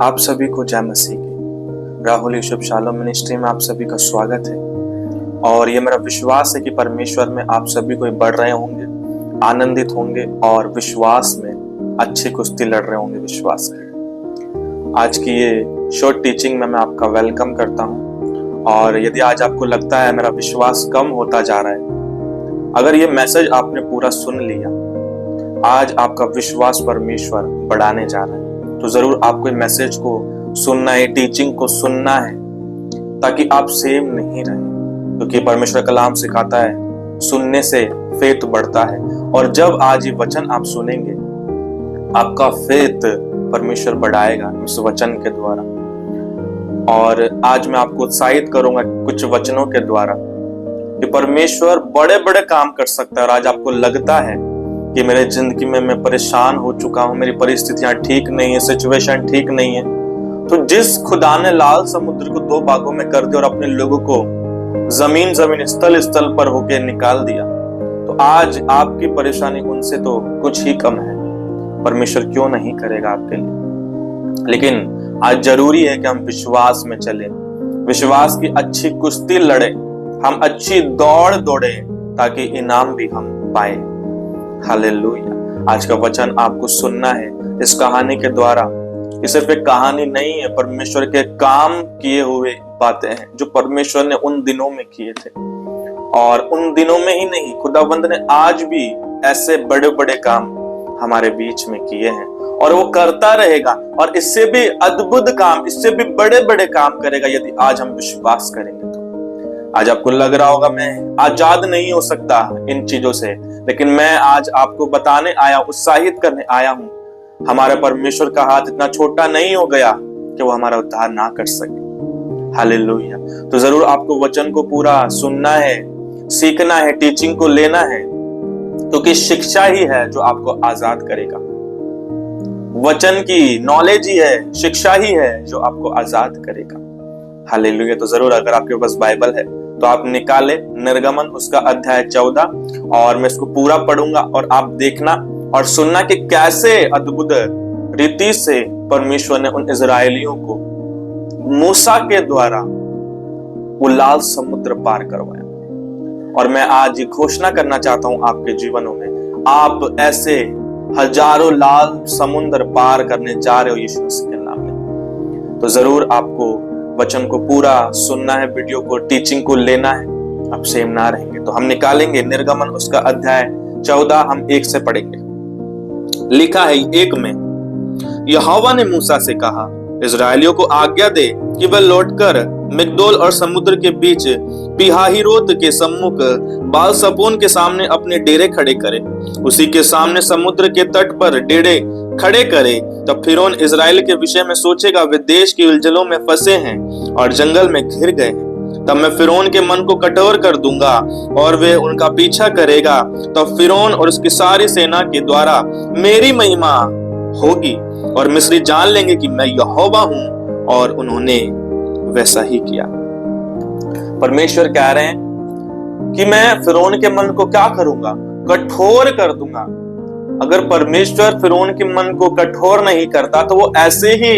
आप सभी को जय मसीह की। राहुल यूसुफ शालोम मिनिस्ट्री में आप सभी का स्वागत है और ये मेरा विश्वास है कि परमेश्वर में आप सभी को बढ़ रहे होंगे, आनंदित होंगे और विश्वास में अच्छी कुश्ती लड़ रहे होंगे विश्वास की। आज की ये शॉर्ट टीचिंग में मैं आपका वेलकम करता हूँ और यदि आज आपको लगता है मेरा विश्वास कम होता जा रहा है, अगर ये मैसेज आपने पूरा सुन लिया, आज आपका विश्वास परमेश्वर बढ़ाने जा रहा है, तो जरूर आपको मैसेज को सुनना है, टीचिंग को सुनना है ताकि आप सेम नहीं रहे, क्योंकि परमेश्वर कलाम सिखाता है सुनने से फेथ बढ़ता है। और जब आज ये वचन आप सुनेंगे, आपका फेथ परमेश्वर बढ़ाएगा इस वचन के द्वारा। और आज मैं आपको उत्साहित करूंगा कुछ वचनों के द्वारा कि परमेश्वर बड़े बड़े काम कर सकता है। और आज आपको लगता है कि मेरे जिंदगी में मैं परेशान हो चुका हूं, मेरी परिस्थितियां ठीक नहीं है, सिचुएशन ठीक नहीं है, तो जिस खुदा ने लाल समुद्र को दो भागों में कर दिया और अपने लोगों को जमीन स्थल पर होके निकाल दिया, तो आज आपकी परेशानी उनसे तो कुछ ही कम है। परमेश्वर क्यों नहीं करेगा आपके लिए। लेकिन आज जरूरी है कि हम विश्वास में चले, विश्वास की अच्छी कुश्ती लड़े, हम अच्छी दौड़ दौड़े ताकि इनाम भी हम पाए। हालेलुया। आज का वचन आपको सुनना है इस कहानी के द्वारा। ये सिर्फ एक कहानी नहीं है, परमेश्वर के काम किए हुए बातें हैं जो परमेश्वर ने उन दिनों में किए थे। और उन दिनों में ही नहीं, खुदावंद ने आज भी ऐसे बड़े बड़े काम हमारे बीच में किए हैं और वो करता रहेगा। और इससे भी अद्भुत काम, इससे भी बड़े बड़े काम करेगा यदि आज हम विश्वास करेंगे तो। आज आपको लग रहा होगा मैं आजाद नहीं हो सकता इन चीजों से, लेकिन मैं आज आपको बताने आया, उत्साहित करने आया हूं। हमारे परमेश्वर का हाथ इतना छोटा नहीं हो गया कि वो हमारा उद्धार ना कर सके। हालेलुया। तो जरूर आपको वचन को पूरा सुनना है, सीखना है, टीचिंग को लेना है, क्योंकि शिक्षा ही है जो आपको आजाद करेगा। वचन की नॉलेज ही है, शिक्षा ही है जो आपको आजाद करेगा। हालेलुया। तो जरूर अगर आपके पास बाइबल है तो आप निकाले निर्गमन उसका अध्याय 14 और मैं इसको पूरा पढ़ूंगा और आप देखना और सुनना कि कैसे अद्भुत रीति से परमेश्वर ने उन इजरायलियों को मूसा के द्वारा वो लाल समुद्र पार करवाया। और मैं आज ये घोषणा करना चाहता हूं आपके जीवनों में, आप ऐसे हजारों लाल समुद्र पार करने जा रहे हो यीशु मसीह के नाम में। तो जरूर आपको वचन को पूरा सुनना है, वीडियो को, टीचिंग को लेना है, आप सेम ना रहेंगे। तो हम निकालेंगे निर्गमन उसका अध्याय 14, हम 1 से पढ़ेंगे। लिखा है 1 में, यहोवा ने मूसा से कहा, इजरायलियों को आज्ञा दे कि वह लौटकर मिग्दोल और समुद्र के बीच पिहाहिरोत के सम्मुख बाल सपोन के सामने अपने डेरे खड़े करे। उसी के सामने समुद्र के तट पर डेरे खड़े करे। तब फिरौन इजराइल के विषय में सोचेगा, वे देश की उलझनों में फंसे हैं और जंगल में घिर गए हैं। तब मैं फिरौन के मन को कठोर कर दूंगा और वे उनका पीछा करेगा। तब फिरौन और उसकी सारी सेना के द्वारा मेरी महिमा होगी और मिस्री जान लेंगे कि मैं यहोवा हूं। और उन्होंने वैसा ही किया। परमेश्वर कह रहे हैं कि मैं फिरौन के मन को क्या करूंगा, कठोर कर दूंगा। अगर परमेश्वर फिरौन के मन को कठोर नहीं करता तो वो ऐसे ही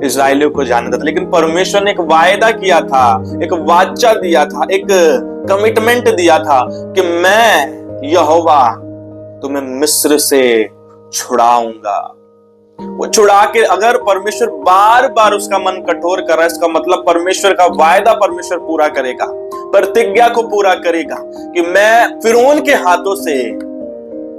इजरायलियों को जाने देता। लेकिन परमेश्वर ने एक वायदा किया था, एक वाचा दिया था, एक कमिटमेंट दिया था कि मैं यहोवा तुम्हें मिस्र से छुड़ाऊंगा। वो छुड़ा के, अगर परमेश्वर बार बार उसका मन कठोर कर रहा है, इसका मतलब परमेश्वर का वायदा परमेश्वर पूरा करेगा, प्रतिज्ञा को पूरा करेगा कि मैं फिरौन के हाथों से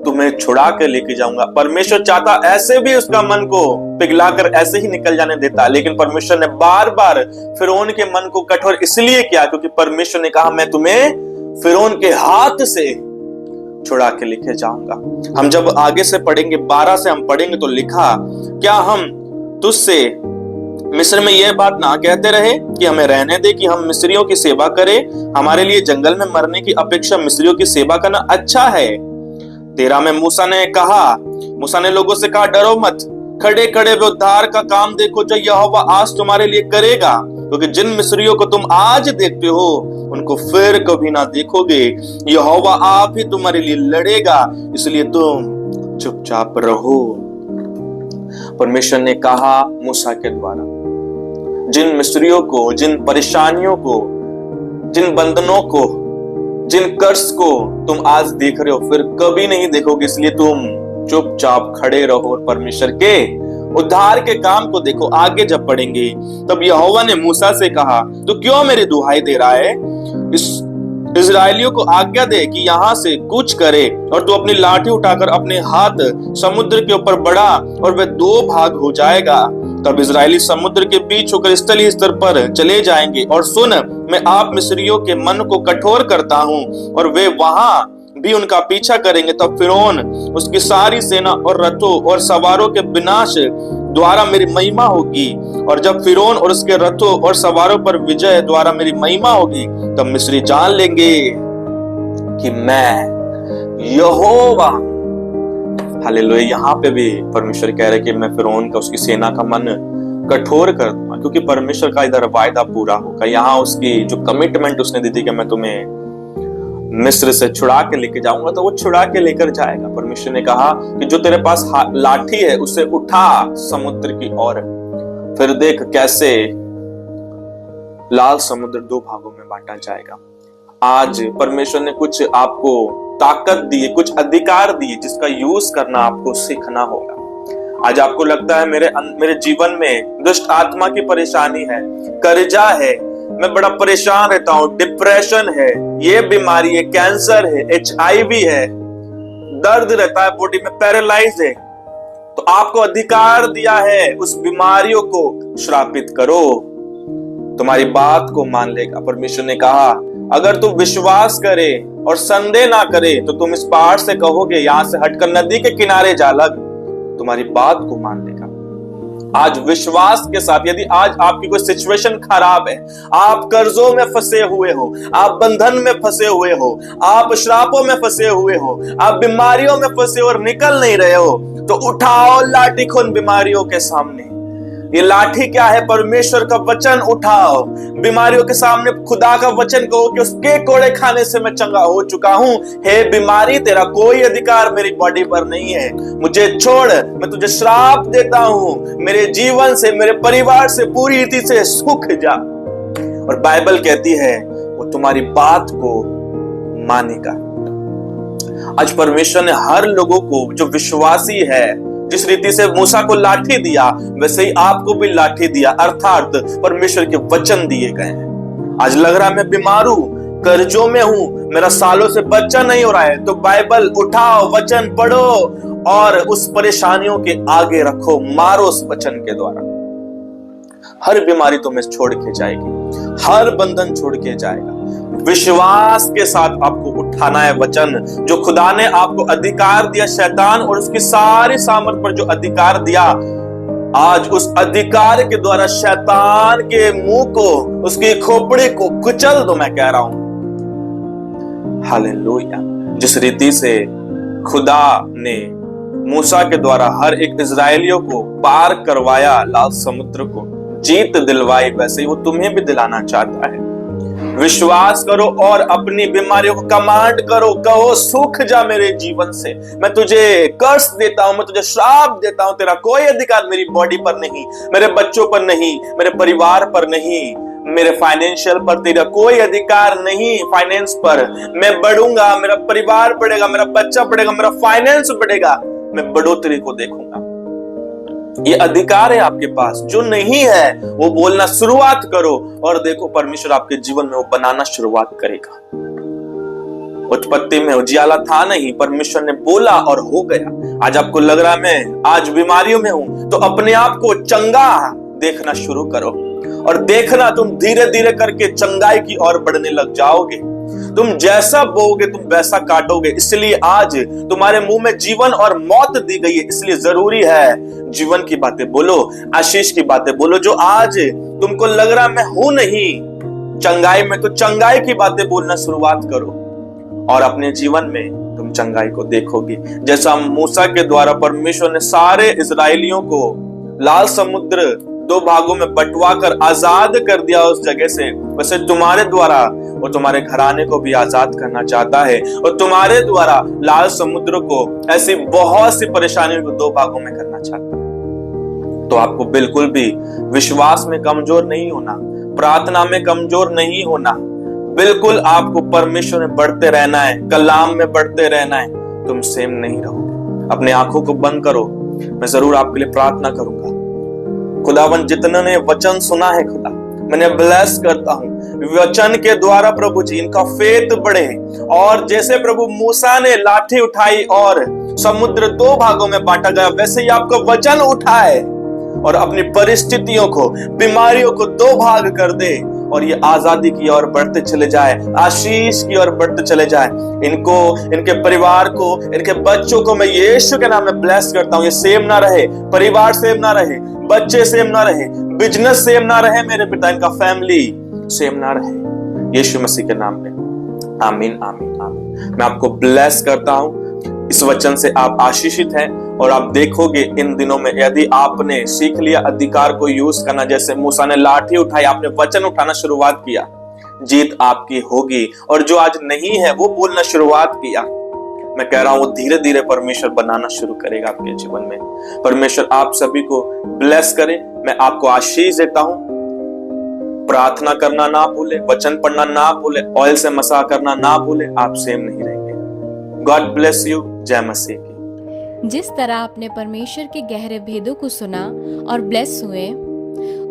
तुम्हें छुड़ा के लेके जाऊंगा। परमेश्वर चाहता ऐसे भी उसका मन को पिघलाकर ऐसे ही निकल जाने देता, लेकिन परमेश्वर ने बार बार फिरौन के मन को कठोर इसलिए किया क्योंकि परमेश्वर ने कहा मैं तुम्हें फिरौन के हाथ से छुड़ा के लेके जाऊंगा। हम जब आगे से पढ़ेंगे 12 से हम पढ़ेंगे तो लिखा, क्या हम तुझसे मिस्र में यह बात ना कहते रहे कि हमें रहने दे कि हम मिस्रियों की सेवा करें? हमारे लिए जंगल में मरने की अपेक्षा मिस्रियों की सेवा करना अच्छा है। 13 में मूसा ने लोगों से कहा, डरो मत, खड़े खड़े वे उद्धार का काम देखो जो यहोवा आज तुम्हारे लिए करेगा, क्योंकि जिन मिस्रियों को तुम आज देखते हो उनको फिर कभी ना देखोगे। यहोवा आप ही तुम्हारे लिए लड़ेगा, इसलिए तुम चुपचाप रहो। परमेश्वर ने कहा मूसा के द्वारा, जिन मिस्रियों को, जिन परेशानियों को, जिन बंधनों को, जिन कर्ज को तुम आज देख रहे हो, फिर कभी नहीं देखोगे, इसलिए तुम चुपचाप खड़े रहो और परमेश्वर के उद्धार के काम को देखो। आगे जब पढ़ेंगे तब यहोवा ने मूसा से कहा, तू क्यों मेरी दुहाई दे रहा है? इस इस्राएलियों को आज्ञा दे कि यहाँ से कूच करे, और तू अपनी लाठी उठाकर अपने हाथ समुद्र के ऊपर बढ़ा और वह 2 भाग हो जाएगा। तब इस्राएली समुद्र के बीच होकर स्थलीय स्तर पर चले जाएंगे। और सुन, मैं आप मिस्रियों के मन को कठोर करता हूँ और वे वहां भी उनका पीछा करेंगे। तब फिरौन, उसकी सारी सेना और रथों और सवारों के विनाश द्वारा मेरी महिमा होगी। और जब फिरौन और उसके रथों और सवारों पर विजय द्वारा मेरी महिमा होगी, तब मिस्री जान लेंगे कि मैं यहोवा। हालेलुया। यहाँ पे भी परमेश्वर कह रहे कि मैं फिरौन का, उसकी सेना का मन कठोर कर दूंगा, क्योंकि परमेश्वर का इधर वायदा पूरा होगा। यहाँ उसकी जो कमिटमेंट उसने दी थी कि मैं तुम्हें मिस्र से छुड़ा के लेके जाऊंगा, तो वो छुड़ा के लेकर जाएगा। परमेश्वर ने कहा कि जो तेरे पास लाठी है उसे उठा समुद्र की ओर, फिर देख कैसे लाल समुद्र 2 भागों में बांटा जाएगा। आज परमेश्वर ने कुछ आपको ताकत दी, कुछ अधिकार दिए, जिसका यूज करना आपको सीखना होगा। आज आपको लगता है मेरे जीवन में दुष्ट आत्मा की परेशानी है, कर्जा है, मैं बड़ा परेशान रहता हूं, डिप्रेशन है, ये बीमारी है, कैंसर है, HIV है, दर्द रहता है बॉडी में, पैरालाइज है, तो आपको अधिकार दिया है उस बीमारियों को श्रापित करो, तुम्हारी बात को मान लेगा। परमेश्वर ने कहा अगर तू विश्वास करे और संदेह ना करे तो तुम इस पहाड़ से कहोगे यहां से हटकर नदी के किनारे जा लग, तुम्हारी बात को मान लेगा। आज विश्वास के साथ, यदि आज आपकी कोई सिचुएशन खराब है, आप कर्जों में फंसे हुए हो, आप बंधन में फंसे हुए हो, आप श्रापों में फंसे हुए हो, आप बीमारियों में फंसे हो और निकल नहीं रहे हो, तो उठाओ लाठी को उन बीमारियों के सामने। ये लाठी क्या है? परमेश्वर का वचन उठाओ। बीमारियों के सामने खुदा का वचन कहो कि उसके कोड़े खाने से मैं चंगा हो चुका हूं। हे बीमारी, तेरा कोई अधिकार मेरी बॉडी पर नहीं है, मुझे छोड़, मैं तुझे श्राप देता हूं, मेरे जीवन से, मेरे परिवार से पूरी रीति से सूख जा। और बाइबल कहती है वो तुम्हारी बात को मानेगा। आज परमेश्वर ने हर लोगों को, जो विश्वासी है, जिस रीति से मूसा को लाठी दिया वैसे ही आपको भी लाठी दिया, अर्थात परमेश्वर के वचन दिए गए हैं। आज लग रहा है मैं बीमार हूं, कर्जों में हूं, मेरा सालों से बच्चा नहीं हो रहा है, तो बाइबल उठाओ, वचन पढ़ो और उस परेशानियों के आगे रखो, मारो उस वचन के द्वारा। हर बीमारी तुम्हें छोड़ के जाएगी, हर बंधन छोड़ के जाएगा। विश्वास के साथ आपको उठाना है वचन, जो खुदा ने आपको अधिकार दिया, शैतान और उसकी सारी सामर्थ पर जो अधिकार दिया, आज उस अधिकार के द्वारा शैतान के मुंह को, उसकी खोपड़ी को कुचल दो, मैं कह रहा हूं। हालेलुया। जिस रीति से खुदा ने मूसा के द्वारा हर एक इजरायलियों को पार करवाया, लाल समुद्र को जीत दिलवाई, वैसे ही वो तुम्हें भी दिलाना चाहता है। विश्वास करो और अपनी बीमारियों को कमांड करो, कहो सूख जा मेरे जीवन से, मैं तुझे कर्ज देता हूं, मैं तुझे श्राप देता हूं, तेरा कोई अधिकार मेरी बॉडी पर नहीं, मेरे बच्चों पर नहीं, मेरे परिवार पर नहीं, मेरे फाइनेंशियल पर तेरा कोई अधिकार नहीं। फाइनेंस पर मैं बढ़ूंगा, मेरा परिवार बढ़ेगा, मेरा बच्चा बढ़ेगा, मेरा फाइनेंस बढ़ेगा, मैं बढ़ोतरी को देखूंगा। ये अधिकार है आपके पास। जो नहीं है वो बोलना शुरुआत करो और देखो परमेश्वर आपके जीवन में वो बनाना शुरुआत करेगा। उत्पत्ति में उजियाला था नहीं, परमेश्वर ने बोला और हो गया। आज आपको लग रहा है मैं आज बीमारियों में हूं, तो अपने आप को चंगा देखना शुरू करो और देखना तुम धीरे धीरे करके चंगाई की ओर बढ़ने लग जाओगे। तुम जैसा बोओगे तुम वैसा काटोगे। इसलिए आज तुम्हारे मुंह में जीवन और मौत दी गई है, इसलिए जरूरी है जीवन की बातें बोलो, आशीष की बातें बोलो। जो आज तुमको लग रहा मैं हूं नहीं चंगाई में, तो चंगाई की बातें बोलना शुरुआत करो और अपने जीवन में तुम चंगाई को देखोगे। जैसा मूसा के द्वारा परमेश्वर ने सारे इजरायलियों को लाल समुद्र 2 भागों में बंटवा कर आजाद कर दिया उस जगह से, वैसे तुम्हारे द्वारा वो तुम्हारे घराने को भी आजाद करना चाहता है और तुम्हारे द्वारा लाल समुद्र को, ऐसी बहुत सी परेशानियों को 2 भागों में करना चाहता है। तो आपको बिल्कुल भी विश्वास में कमजोर नहीं होना, प्रार्थना में कमजोर नहीं होना, बिल्कुल आपको परमेश्वर में बढ़ते रहना है, कलाम में बढ़ते रहना है। तुम सेम नहीं रहोगे। अपने आंखों को बंद करो, मैं जरूर आपके लिए प्रार्थना करूंगा। खुदावन, जितने ने वचन सुना है खुदा, मैंने ब्लेस करता हूं वचन के द्वारा प्रभु जी इनका फेथ बढ़े, और जैसे प्रभु मूसा ने लाठी उठाई और समुद्र 2 भागों में बांटा गया, वैसे ही आपका वचन उठाए और अपनी परिस्थितियों को, बीमारियों को 2 भाग कर दे और ये आजादी की ओर बढ़ते चले जाए, आशीष की ओर बढ़ते चले जाए। इनको, इनके परिवार को, इनके बच्चों को मैं यीशु के नाम में ब्लेस करता हूं। ये सेम ना रहे, परिवार सेम ना रहे, बच्चे सेम ना रहे, बिजनेस सेम ना रहे, मेरे पिता इनका फैमिली सेम ना रहे, यीशु मसीह के नाम में। आमीन आमीन आमीन। मैं आपको ब्लेस करता हूं। इस वचन से आप आशीषित हैं और आप देखोगे इन दिनों में, यदि आपने सीख लिया अधिकार को यूज करना, जैसे मूसा ने लाठी उठाई, आपने वचन उठाना शुरुआत किया, जीत आपकी होगी। और जो आज नहीं है वो बोलना शुरुआत किया, मैं कह रहा हूं वो धीरे धीरे परमेश्वर बनाना शुरू करेगा आपके जीवन में। परमेश्वर आप सभी को ब्लेस करे। मैं आपको आशीष देता हूं। प्रार्थना करना ना भूले, वचन पढ़ना ना भूले, ऑयल से मसाज करना ना भूले, आप सेम नहीं रहेंगे। God bless you. जय मसीह की। जिस तरह आपने परमेश्वर के गहरे भेदों को सुना और ब्लेस हुए,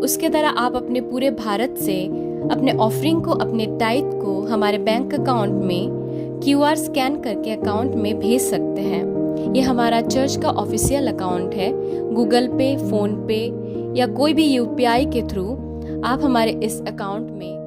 उसके तरह आप अपने पूरे भारत से अपने ऑफरिंग को, अपने टाइट को हमारे बैंक अकाउंट में QR स्कैन करके अकाउंट में भेज सकते हैं। ये हमारा चर्च का ऑफिशियल अकाउंट है। गूगल पे, फोन पे या कोई भी UPI के थ्रू आप हमारे इस अकाउंट में